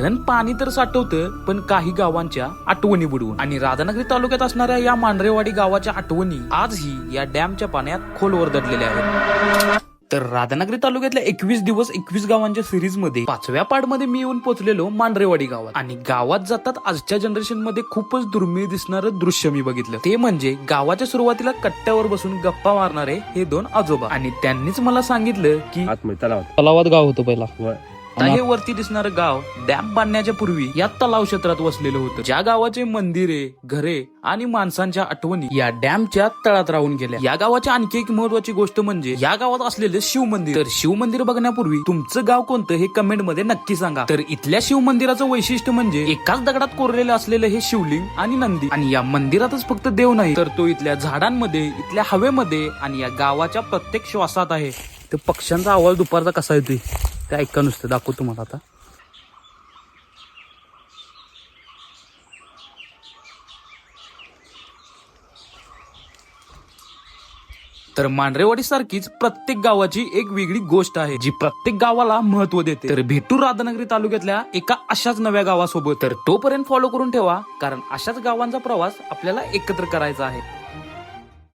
धरण पाणी तर साठवतं, पण काही गावांच्या आठवणी बुडवून. आणि राधानगरी तालुक्यात असणाऱ्या या मांढरेवाडी गावाच्या आठवणी आजही या डॅमच्या पाण्यात खोलवर दडलेल्या आहेत. तर राधानगरी तालुक्यातल्या 21 दिवस 21 गावांच्या सिरीज मध्ये 5व्या पार्ट मध्ये मी येऊन पोहोचलेलो मांढरेवाडी गावात. आणि गावात जातात आजच्या जनरेशन मध्ये खूपच दुर्मिळ दिसणारं दृश्य मी बघितलं. ते म्हणजे गावाच्या सुरुवातीला कट्ट्यावर बसून गप्पा मारणारे हे दोन आजोबा. आणि त्यांनीच मला सांगितलं की तलावात गाव होतं पहिला. आता हे वरती दिसणारं गाव डॅम बांधण्याच्या पूर्वी या तलाव क्षेत्रात वसलेलं होतं. ज्या गावाचे मंदिरे, घरे आणि माणसांच्या आठवणी या डॅमच्या तळात राहून गेल्या. या गावाची आणखी एक महत्वाची गोष्ट म्हणजे या गावात असलेलं शिव मंदिर. तर शिव मंदिर बघण्यापूर्वी तुमचं गाव कोणतं हे कमेंट मध्ये नक्की सांगा. तर इथल्या शिव मंदिराचं वैशिष्ट्य म्हणजे एकाच दगडात कोरलेलं असलेलं हे शिवलिंग आणि नंदी. आणि या मंदिरातच फक्त देव नाही, तर तो इथल्या झाडांमध्ये, इथल्या हवेमध्ये आणि या गावाच्या प्रत्येक श्वासात आहे. तर पक्ष्यांचा आवाज दुपारचा कसा येतोय ते ऐका नुसतं, दाखवतो तुम्हाला आता. तर मांढरेवाडी सारखीच प्रत्येक गावाची एक वेगळी गोष्ट आहे जी प्रत्येक गावाला महत्व देते. तर भेटू राधानगरी तालुक्यातल्या एका अशाच नव्या गावासोबत. तर तोपर्यंत फॉलो करून ठेवा, कारण अशाच गावांचा प्रवास आपल्याला एकत्र करायचा आहे.